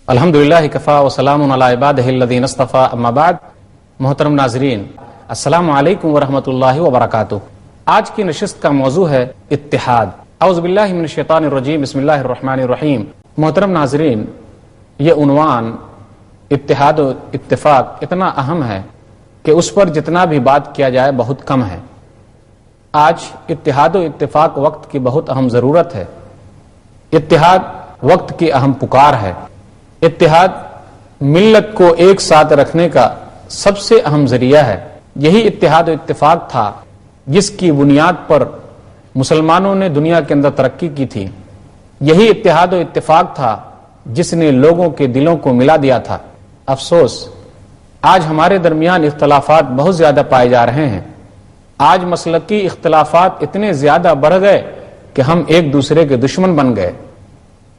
الحمدللہ کفا وسلام علی عبادہ الذین اصطفیٰ اما بعد۔ محترم ناظرین، السلام علیکم ورحمۃ اللہ وبرکاتہ۔ آج کی نشست کا موضوع ہے اتحاد۔ اعوذ باللہ من الشیطان الرجیم، بسم اللہ الرحمن الرحیم۔ محترم ناظرین، یہ عنوان اتحاد و اتفاق اتنا اہم ہے کہ اس پر جتنا بھی بات کیا جائے بہت کم ہے۔ آج اتحاد و اتفاق وقت کی بہت اہم ضرورت ہے۔ اتحاد وقت کی اہم پکار ہے۔ اتحاد ملت کو ایک ساتھ رکھنے کا سب سے اہم ذریعہ ہے۔ یہی اتحاد و اتفاق تھا جس کی بنیاد پر مسلمانوں نے دنیا کے اندر ترقی کی تھی۔ یہی اتحاد و اتفاق تھا جس نے لوگوں کے دلوں کو ملا دیا تھا۔ افسوس، آج ہمارے درمیان اختلافات بہت زیادہ پائے جا رہے ہیں۔ آج مسلکی اختلافات اتنے زیادہ بڑھ گئے کہ ہم ایک دوسرے کے دشمن بن گئے۔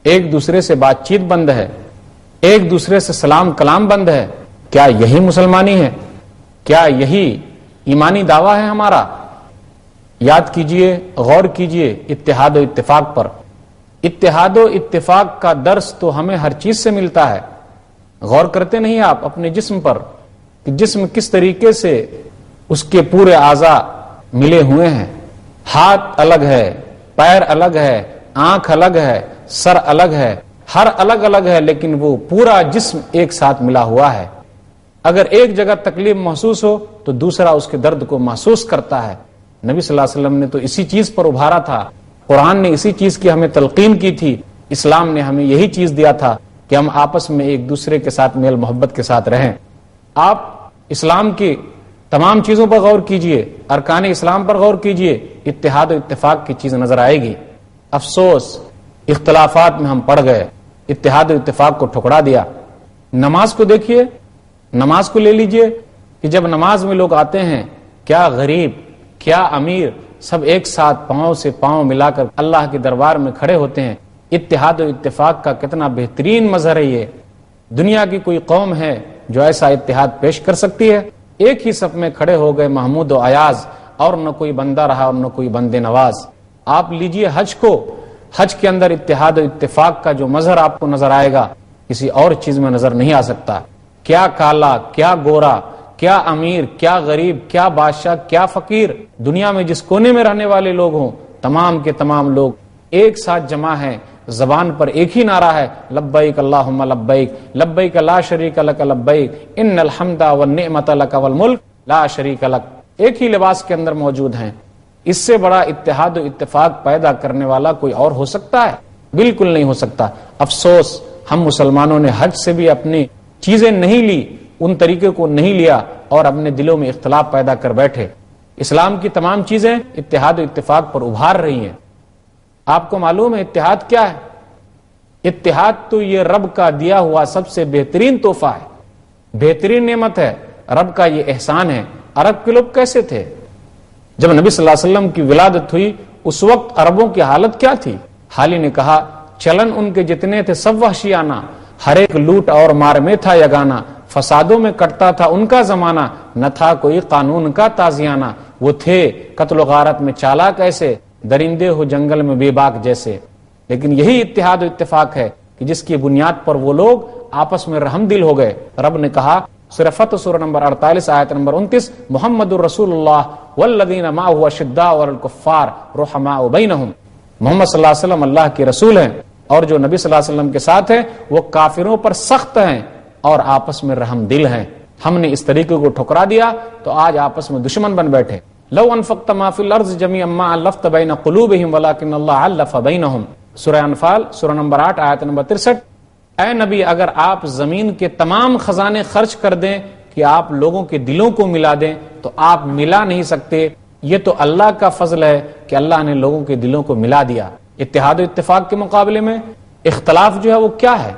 ایک دوسرے سے بات چیت بند ہے، ایک دوسرے سے سلام کلام بند ہے۔ کیا یہی مسلمانی ہے؟ کیا یہی ایمانی دعویٰ ہے ہمارا؟ یاد کیجئے، غور کیجئے اتحاد و اتفاق پر۔ اتحاد و اتفاق کا درس تو ہمیں ہر چیز سے ملتا ہے۔ غور کرتے نہیں آپ اپنے جسم پر کہ جسم کس طریقے سے اس کے پورے اعضاء ملے ہوئے ہیں۔ ہاتھ الگ ہے، پیر الگ ہے، آنکھ الگ ہے، سر الگ ہے، ہر الگ الگ ہے، لیکن وہ پورا جسم ایک ساتھ ملا ہوا ہے۔ اگر ایک جگہ تکلیف محسوس ہو تو دوسرا اس کے درد کو محسوس کرتا ہے۔ نبی صلی اللہ علیہ وسلم نے تو اسی چیز پر ابھارا تھا، قرآن نے اسی چیز کی ہمیں تلقین کی تھی، اسلام نے ہمیں یہی چیز دیا تھا کہ ہم آپس میں ایک دوسرے کے ساتھ میل محبت کے ساتھ رہیں۔ آپ اسلام کی تمام چیزوں پر غور کیجئے، ارکان اسلام پر غور کیجئے، اتحاد و اتفاق کی چیز نظر آئے گی۔ افسوس، اختلافات میں ہم پڑ گئے، اتحاد و اتفاق کو ٹھکرا دیا۔ نماز کو دیکھیے، نماز کو لے لیجئے کہ جب نماز میں لوگ آتے ہیں، کیا غریب کیا امیر سب ایک ساتھ پاؤں سے پاؤں ملا کر اللہ کے دربار میں کھڑے ہوتے ہیں۔ اتحاد و اتفاق کا کتنا بہترین مظہر ہے یہ۔ دنیا کی کوئی قوم ہے جو ایسا اتحاد پیش کر سکتی ہے؟ ایک ہی صف میں کھڑے ہو گئے محمود و ایاز، اور نہ کوئی بندہ رہا اور نہ کوئی بندے نواز۔ آپ لیجئے حج کو، حج کے اندر اتحاد و اتفاق کا جو مظہر آپ کو نظر آئے گا کسی اور چیز میں نظر نہیں آ سکتا۔ کیا کالا، کیا گورا، کیا امیر، کیا غریب، کیا بادشاہ، کیا فقیر، دنیا میں جس کونے میں رہنے والے لوگ ہوں، تمام کے تمام لوگ ایک ساتھ جمع ہیں۔ زبان پر ایک ہی نعرہ ہے، لبیک اللہم لبیک، لبیک لا شریک لک لبیک، ان الحمد والنعمت لک والملک لا شریک لک۔ ایک ہی لباس کے اندر موجود ہیں۔ اس سے بڑا اتحاد و اتفاق پیدا کرنے والا کوئی اور ہو سکتا ہے؟ بالکل نہیں ہو سکتا۔ افسوس، ہم مسلمانوں نے حج سے بھی اپنی چیزیں نہیں لی، ان طریقے کو نہیں لیا اور اپنے دلوں میں اختلاف پیدا کر بیٹھے۔ اسلام کی تمام چیزیں اتحاد و اتفاق پر ابھار رہی ہیں۔ آپ کو معلوم ہے اتحاد کیا ہے؟ اتحاد تو یہ رب کا دیا ہوا سب سے بہترین تحفہ ہے، بہترین نعمت ہے، رب کا یہ احسان ہے۔ عرب کے لوگ کیسے تھے؟ جب نبی صلی اللہ علیہ وسلم کی ولادت ہوئی اس وقت عربوں کی حالت کیا تھی؟ حالی نے کہا، چلن ان کے جتنے تھے سب وحشیانہ، ہر ایک لوٹ اور مار میں تھا یگانہ، فسادوں میں کٹتا تھا ان کا زمانہ، نہ تھا کوئی قانون کا تازیانہ، وہ تھے قتل و غارت میں چالاک ایسے، درندے ہو جنگل میں بے باک جیسے۔ لیکن یہی اتحاد و اتفاق ہے کہ جس کی بنیاد پر وہ لوگ آپس میں رحم دل ہو گئے۔ رب نے کہا سورہ فتح سورہ نمبر 48 آیت نمبر 29، محمد الرسول اللہ والذین معہ اشداء علی الکفار رحماء بینہم۔ محمد صلی اللہ علیہ وسلم اللہ کے رسول ہیں، اور جو نبی صلی اللہ علیہ وسلم کے ساتھ ہیں وہ کافروں پر سخت ہیں اور آپس میں رحم دل ہیں۔ ہم نے اس طریقے کو ٹھکرا دیا تو آج آپس میں دشمن بن بیٹھے۔ لو انفقت ما فی الارض جميعا ما الفت بین قلوبہم ولکن اللہ الف بینہم، سورہ انفال سورہ نمبر 8 آیت نمبر 63۔ اے نبی، اگر آپ زمین کے تمام خزانے خرچ کر دیں کہ آپ لوگوں کے دلوں کو ملا دیں تو آپ ملا نہیں سکتے۔ یہ تو اللہ کا فضل ہے کہ اللہ نے لوگوں کے دلوں کو ملا دیا۔ اتحاد و اتفاق کے مقابلے میں اختلاف جو ہے وہ کیا ہے؟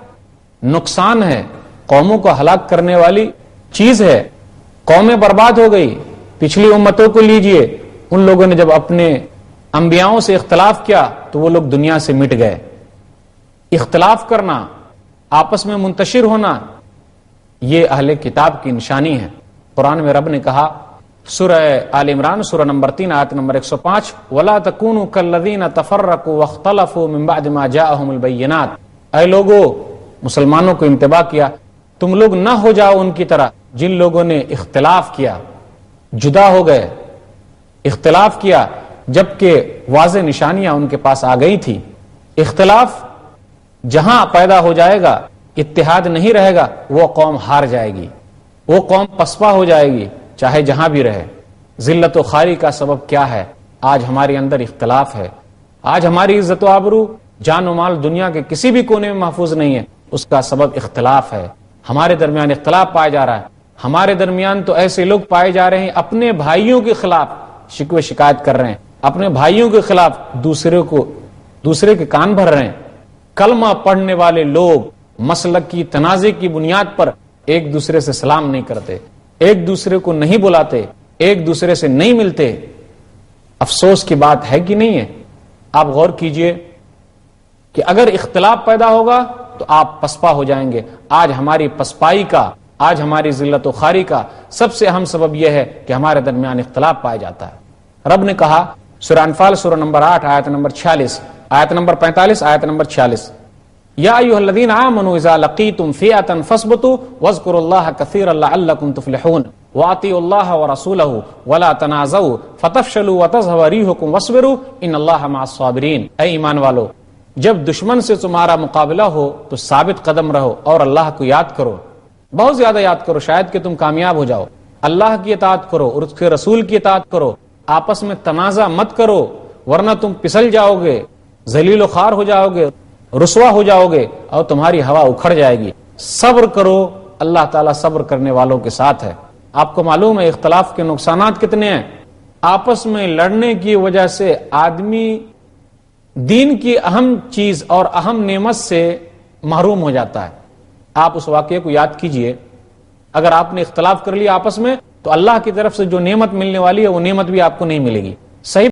نقصان ہے، قوموں کو ہلاک کرنے والی چیز ہے، قومیں برباد ہو گئی۔ پچھلی امتوں کو لیجئے، ان لوگوں نے جب اپنے انبیاؤں سے اختلاف کیا تو وہ لوگ دنیا سے مٹ گئے۔ اختلاف کرنا، آپس میں منتشر ہونا، یہ اہل کتاب کی نشانی ہے۔ قرآن میں رب نے کہا سورہ آل عمران سورہ نمبر 3 آیت نمبر 105، وَلَا تَكُونُوا كَالَّذِينَ تَفَرَّقُوا وَاخْتَلَفُوا مِن بَعْدِ مَا جَاءَهُمُ الْبَيِّنَاتُ۔ اے لوگو، مسلمانوں کو انتباہ کیا تم لوگ نہ ہو جاؤ ان کی طرح جن لوگوں نے اختلاف کیا، جدا ہو گئے، اختلاف کیا جبکہ واضح نشانیاں ان کے پاس آ گئی تھی۔ اختلاف جہاں پیدا ہو جائے گا، اتحاد نہیں رہے گا، وہ قوم ہار جائے گی، وہ قوم پسپا ہو جائے گی، چاہے جہاں بھی رہے۔ ذلت و خواری کا سبب کیا ہے؟ آج ہمارے اندر اختلاف ہے۔ آج ہماری عزت و آبرو، جان و مال دنیا کے کسی بھی کونے میں محفوظ نہیں ہے، اس کا سبب اختلاف ہے۔ ہمارے درمیان اختلاف پایا جا رہا ہے۔ ہمارے درمیان تو ایسے لوگ پائے جا رہے ہیں اپنے بھائیوں کے خلاف شکوے شکایت کر رہے ہیں، اپنے بھائیوں کے خلاف دوسرے کے کان بھر رہے ہیں۔ کلمہ پڑھنے والے لوگ مسلک کی تنازع کی بنیاد پر ایک دوسرے سے سلام نہیں کرتے، ایک دوسرے کو نہیں بلاتے، ایک دوسرے سے نہیں ملتے۔ افسوس کی بات ہے کہ نہیں ہے؟ آپ غور کیجئے کہ اگر اختلاف پیدا ہوگا تو آپ پسپا ہو جائیں گے۔ آج ہماری پسپائی کا، آج ہماری ذلت و خواری کا سب سے اہم سبب یہ ہے کہ ہمارے درمیان اختلاف پایا جاتا ہے۔ رب نے کہا سورہ انفال سورہ نمبر 8 آیت نمبر 46، آیت نمبر 45، آیت نمبر 46، یا ایھا الذین آمنوا اذا لقیتم فئۃ فاثبتوا واذکروا اللہ کثیرا لعلکم تفلحون واطیعوا اللہ ورسولہ ولا تنازعوا فتفشلوا وتذهب ريحكم واصبروا ان اللہ مع الصابرین۔ اے ایمان والو، جب دشمن سے تمہارا مقابلہ ہو تو ثابت قدم رہو اور اللہ کو یاد کرو، بہت زیادہ یاد کرو، شاید کہ تم کامیاب ہو جاؤ۔ اللہ کی اطاعت کرو اور اس کے رسول کی اطاعت کرو، آپس میں تنازع مت کرو ورنہ تم پسل جاؤ گے، ذلیل و خوار ہو جاؤ گے، رسوا ہو جاؤ گے اور تمہاری ہوا اکھڑ جائے گی۔ صبر کرو، اللہ تعالیٰ صبر کرنے والوں کے ساتھ ہے۔ آپ کو معلوم ہے اختلاف کے نقصانات کتنے ہیں؟ آپس میں لڑنے کی وجہ سے آدمی دین کی اہم چیز اور اہم نعمت سے محروم ہو جاتا ہے۔ آپ اس واقعے کو یاد کیجئے، اگر آپ نے اختلاف کر لیا آپس میں تو اللہ کی طرف سے جو نعمت ملنے والی ہے وہ نعمت بھی آپ کو نہیں ملے گی۔ صحیح